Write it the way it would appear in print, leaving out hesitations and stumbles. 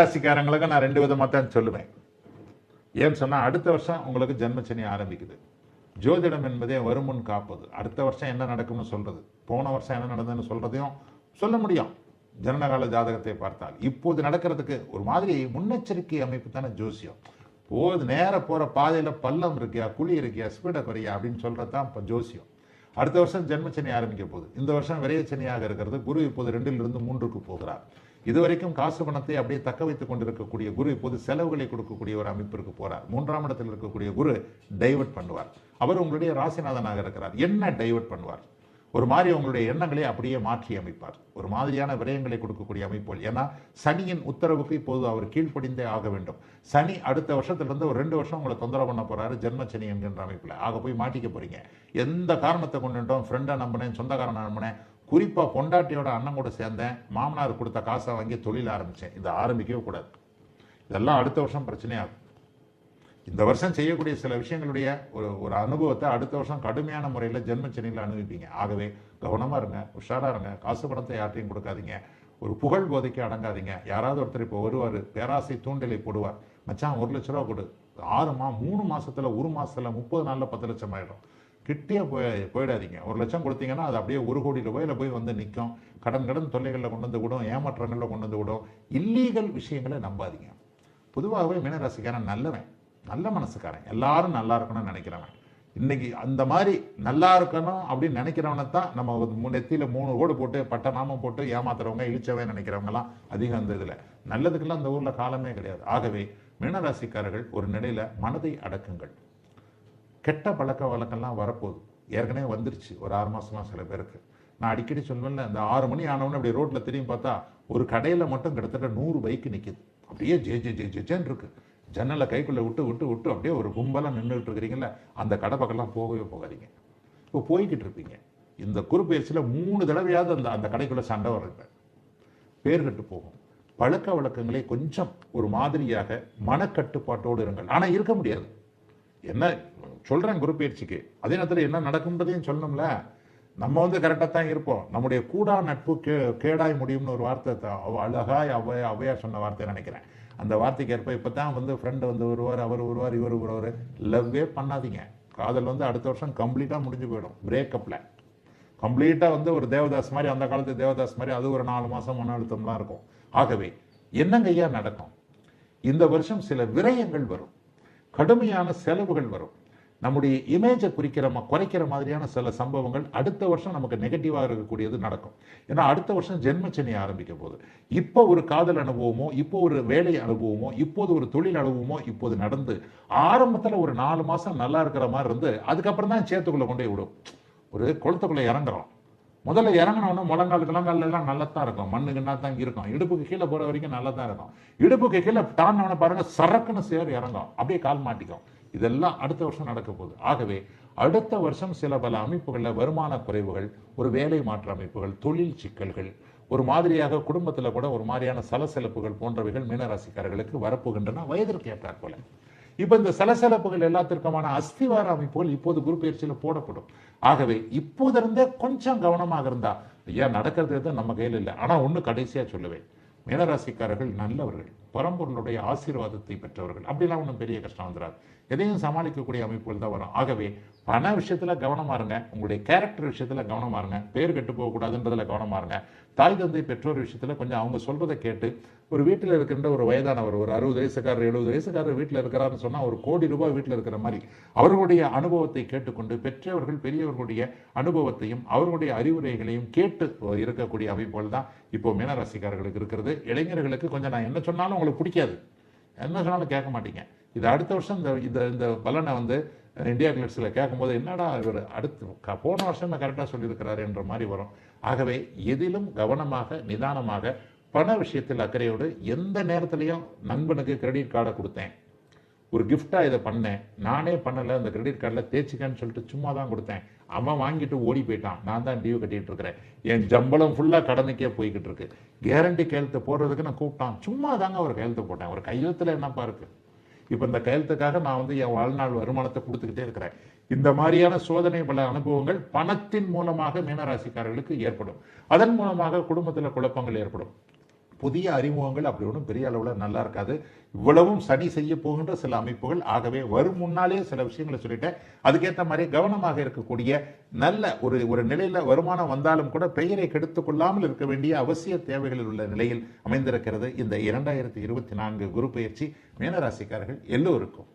மீனராசிக்காரங்களுக்கு நான் 2 விதமாக தான் சொல்லுவேன். ஏன்னு சொன்னால் அடுத்த வருஷம் உங்களுக்கு ஜென்மச்சனி ஆரம்பிக்குது. ஜோதிடம் என்பதே வருமுன் காப்பது. அடுத்த வருஷம் என்ன நடக்கும்னு சொல்றது, போன வருஷம் என்ன நடந்ததுன்னு சொல்றதையும் சொல்ல முடியும் ஜனனகால ஜாதகத்தை பார்த்தால். இப்போது நடக்கிறதுக்கு ஒரு மாதிரி முன்னெச்சரிக்கை அமைப்பு தானே ஜோசியம். போது நேர போற பாதையில பள்ளம் இருக்கியா, குழி இருக்கியா, ஸ்பீடை குறையா அப்படின்னு சொல்றது தான் இப்போ ஜோசியம். அடுத்த வருஷம் ஜென்மச்சனி ஆரம்பிக்க போகுது. இந்த வருஷம் விரையச்சனியாக இருக்கிறது. குரு இப்போது 2லிருந்து 3க்கு போகிறார். இதுவரைக்கும் காசு பணத்தை அப்படியே தக்க வைத்துக் கொண்டிருக்கக்கூடிய குரு இப்போது செலவுகளை கொடுக்கக்கூடிய ஒரு அமைப்பிற்கு போறார். 3ஆம் இடத்தில் இருக்கக்கூடிய குரு டைவர்ட் பண்ணுவார். அவர் உங்களுடைய ராசிநாதனாக இருக்கிறார். என்ன டைவர்ட் பண்ணுவார்? ஒரு மாதிரி உங்களுடைய எண்ணங்களை அப்படியே மாற்றி அமைப்பார். ஒரு மாதிரியான விரயங்களை கொடுக்கக்கூடிய அமைப்புகள். ஏன்னா சனியின் உத்தரவுக்கு இப்போது அவர் கீழ்ப்படிந்தே ஆக வேண்டும். சனி அடுத்த வருஷத்திலிருந்து ஒரு 2 வருஷம் உங்களை தொந்தரவு பண்ண போறாரு ஜென்மச்சனி என்கின்ற அமைப்புல. ஆக போய் மாட்டிக்க போறீங்க. எந்த காரணத்தை கொண்டுட்டோம், ஃப்ரெண்டை நம்பினேன், சொந்தக்காரனை நம்பினேன், குறிப்பா பொண்டாட்டியோட அண்ணன் கூட சேர்ந்தேன், மாமனார் கொடுத்த காசை வாங்கி தொழில் ஆரம்பிச்சேன், இதை ஆரம்பிக்கவே கூடாது. இதெல்லாம் அடுத்த வருஷம் பிரச்சனையாகும். இந்த வருஷம் செய்யக்கூடிய சில விஷயங்களுடைய ஒரு அனுபவத்தை அடுத்த வருஷம் கடுமையான முறையில் ஜென்மச்சனியில் அனுபவிப்பீங்க. ஆகவே கவனமா இருங்க, உஷாரா இருங்க. காசு பணத்தை யார்ட்டையும் கொடுக்காதீங்க. ஒரு புகழ் போதைக்கு அடங்காதீங்க. யாராவது ஒருத்தர் இப்போ வருவார், பேராசை தூண்டலை போடுவார். மச்சான் 1 லட்ச ரூபா கொடு, 3 மாசத்துல 1 மாசத்துல 30 நாள்ல 10 லட்சம் ஆயிடும். கிட்டே போயிடாதீங்க. 1 லட்சம் கொடுத்தீங்கன்னா அது அப்படியே 1 கோடி ரூபாயில போய் வந்து நிற்கும். கடன் தொல்லைகளில் கொண்டு வந்து விடும், ஏமாற்றங்களில் கொண்டு வந்து விடும். இல்லீகல் விஷயங்களை நம்பாதீங்க. பொதுவாகவே மீனராசிக்காரன் நல்லவன், நல்ல மனசுக்காரன், எல்லாரும் நல்லா இருக்கணும்னு நினைக்கிறவன். இன்னைக்கு அந்த மாதிரி நல்லா இருக்கணும் அப்படின்னு நினைக்கிறவனை தான் நம்ம நெத்தியில 3 கோடு போட்டு பட்ட நாமம் போட்டு ஏமாத்துறவங்க, இழிச்சவன் நினைக்கிறவங்கலாம் அதிகம். அந்த இதுல நல்லதுக்கெல்லாம் இந்த ஊர்ல காலமே கிடையாது. ஆகவே மீனராசிக்காரர்கள் ஒரு நிலையில மனதை அடக்குங்கள். கெட்ட பழக்க வழக்கம்லாம் வரப்போகுது, ஏற்கனவே வந்துருச்சு ஒரு 6 மாசமா சில பேருக்கு. நான் அடிக்கடி சொல்வேன்ல, இந்த 6 மணி ஆனவொன்னு அப்படி ரோட்ல திரும்பி பார்த்தா ஒரு கடையில மட்டும் கிட்டத்தட்ட 100 பைக் நிற்குது. அப்படியே ஜெஜேன்னு இருக்கு. ஜன்னலை கைக்குள்ள விட்டு விட்டு விட்டு அப்படியே ஒரு கும்பலாக நின்றுட்டு இருக்கிறீங்களா, அந்த கடை பக்கம்லாம் போகவே போகாதீங்க. இப்போ போய்கிட்டு இருப்பீங்க. இந்த குறுப்பெயர்ச்சியில் 3 தடவையாவது அந்த கடைக்குள்ள சண்டை வருங்க, பேர் கட்டு போகும். பழக்க வழக்கங்களை கொஞ்சம் ஒரு மாதிரியாக மனக்கட்டுப்பாட்டோடு இருங்கள். ஆனால் இருக்க முடியாது. என்ன சொல்றேன் குறுப்பெயர்ச்சிக்கு, அதே நேரத்தில் என்ன நடக்கும்ன்றதையும் சொல்லணும்ல. நம்ம கரெக்டாக தான் இருப்போம். நம்முடைய கூடா நட்பு கேடாய் முடியும்னு ஒரு வார்த்தை அழகாய் அவையார் சொன்ன வார்த்தை நினைக்கிறேன். அந்த வார்த்தைக்கு ஏற்ப இப்போ தான் ஃப்ரெண்டு வருவார், அவர் வருவார், இவர் வருவார். லவ்வே பண்ணாதீங்க. காதல் அடுத்த வருஷம் கம்ப்ளீட்டாக முடிஞ்சு போயிடும். பிரேக்கப்பில் கம்ப்ளீட்டாக ஒரு தேவதாஸ் மாதிரி, அந்த காலத்து தேவதாஸ் மாதிரி அது ஒரு 4 மாதம் மன அழுத்தம்லாம் இருக்கும். ஆகவே என்னங்கய்யா நடக்கும்? இந்த வருஷம் சில விரயங்கள் வரும், கடுமையான செலவுகள் வரும். நம்முடைய இமேஜை குறைக்கிற மாதிரியான சில சம்பவங்கள் அடுத்த வருஷம் நமக்கு நெகட்டிவாக இருக்கக்கூடியது நடக்கும். ஏன்னா அடுத்த வருஷம் ஜென்மச்சனி ஆரம்பிக்க போது. இப்போ ஒரு காதல் அனுபவமோ, இப்போ ஒரு வேலை அனுபவமோ, இப்போது ஒரு தொழில் அனுபவமோ இப்போது நடந்து ஆரம்பத்தில் ஒரு 4 மாசம் நல்லா இருக்கிற மாதிரி இருந்து அதுக்கப்புறம் தான் சேத்துக்குள்ள கொண்டு போய் விடும். ஒரு குளத்துக்குள்ள இறங்குறோம். முதல்ல இறங்கினோன்னா முழங்கால் எல்லாம் நல்லா தான் இருக்கும், மண்ணுக்குன்னா தான் இருக்கும். இடுப்புக்கு கீழே போற வரைக்கும் நல்லா தான் இருக்கும். இடுப்புக்கு கீழே தாண்டவன பாருங்க, சரக்குன்னு சேர் இறங்கும், அப்படியே கால் மாட்டிக்கும். இதெல்லாம் அடுத்த வருஷம் நடக்க போகுது. ஆகவே அடுத்த வருஷம் சில பல அமைப்புகளில் வருமான குறைவுகள், ஒரு வேலை மாற்ற அமைப்புகள், தொழில் சிக்கல்கள், ஒரு மாதிரியாக குடும்பத்தில் கூட ஒரு மாதிரியான சலசலப்புகள் போன்றவைகள் மீனராசிக்காரர்களுக்கு வரப்போகின்றன வயதிற்கு ஏற்றாற் போல. இப்ப இந்த சலசலப்புகள் எல்லாத்திற்குமான அஸ்திவார அமைப்புகள் இப்போது குரு பயிற்சியில் போடப்படும். ஆகவே இப்போதிருந்தே கொஞ்சம் கவனமாக இருந்தா, ஐயா நடக்கிறது நம்ம கையில் இல்லை. ஆனா ஒண்ணு கடைசியா சொல்லுவேன், மீனராசிக்காரர்கள் நல்லவர்கள், பரம்பொருளுடைய ஆசீர்வாதத்தை பெற்றவர்கள். அப்படிலாம் ஒன்றும் பெரிய கஷ்டம் வந்துடாது. எதையும் சமாளிக்கக்கூடிய அமைப்புகள் தான் வரும். ஆகவே பண விஷயத்துல கவனமா இருங்க, உங்களுடைய கேரக்டர் விஷயத்துல கவனமா இருங்க, பேர் கெட்டு போகக்கூடாதுன்றதுல கவனமா இருங்க. தாய் தந்தை பெற்றோர் விஷயத்துல கொஞ்சம் அவங்க சொல்றதை கேட்டு, ஒரு வீட்டில் இருக்கின்ற ஒரு வயதானவர், ஒரு 60 வயசுக்காரர் 70 வயசுக்காரர் வீட்டில் இருக்கிறாருன்னு சொன்னா ஒரு கோடி ரூபாய் வீட்டில் இருக்கிற மாதிரி அவர்களுடைய அனுபவத்தை கேட்டுக்கொண்டு, பெற்றவர்கள் பெரியவர்களுடைய அனுபவத்தையும் அவர்களுடைய அறிவுரைகளையும் கேட்டு இருக்கக்கூடிய அமைப்புகள் தான் இப்போ மீனராசிக்காரர்களுக்கு இருக்கிறது. இளைஞர்களுக்கு கொஞ்சம் நான் என்ன சொன்னாலும் உங்களுக்கு பிடிக்காது, என்ன சொன்னாலும் கேட்க மாட்டீங்க. இது அடுத்த வருஷம் இந்த பலனை இந்தியா கிளிட்ஸில் கேட்கும்போது என்னடா இவர் அடுத்து போன வருஷம் கரெக்டாக சொல்லியிருக்கிறாரு என்ற மாதிரி வரும். ஆகவே எதிலும் கவனமாக நிதானமாக, பண விஷயத்தில் அக்கறையோடு, எந்த நேரத்திலையும் நண்பனுக்கு கிரெடிட் கார்டை கொடுத்தேன், ஒரு கிஃப்டாக இதை பண்ணேன், நானே பண்ணலை, அந்த கிரெடிட் கார்டில் தேய்ச்சிக்கன்னு சொல்லிட்டு சும்மா தான் கொடுத்தேன், அவன் வாங்கிட்டு ஓடி போயிட்டான், நான் தான் டியூ கட்டிட்டு இருக்கிறேன், என் ஜம்பளம் ஃபுல்லாக கடனுக்கே போய்கிட்டு இருக்கு, கேரண்டி கையெழுத்து போடுறதுக்கு நான் கூப்பிட்டான், சும்மா தாங்க ஒரு கையெழுத்து போட்டேன், ஒரு கையெழுத்தில் என்னப்பா இருக்கு, இப்போ இந்த கையெழுத்துக்காக நான் என் வாழ்நாள் வருமானத்தை கொடுத்துக்கிட்டே இருக்கிறேன். இந்த மாதிரியான சோதனை பல அனுபவங்கள் பணத்தின் மூலமாக மீனராசிக்காரர்களுக்கு ஏற்படும். அதன் மூலமாக குடும்பத்தில் குழப்பங்கள் ஏற்படும். புதிய அறிமுகங்கள் அப்படி ஒன்றும் பெரிய அளவில் நல்லா இருக்காது. இவ்வளவும் சனி செய்ய போகின்ற சில அமைப்புகள். ஆகவே வரும் முன்னாலே சில விஷயங்களை சொல்லிட்டேன். அதுக்கேற்ற மாதிரி கவனமாக இருக்கக்கூடிய நல்ல ஒரு நிலையில வருமானம் வந்தாலும் கூட பெயரை கெடுத்துக் கொள்ளாமல் இருக்க வேண்டிய அவசிய தேவைகளில் உள்ள நிலையில் அமைந்திருக்கிறது இந்த 2024 குரு பயிற்சி மீனராசிக்காரர்கள் எல்லோருக்கும்.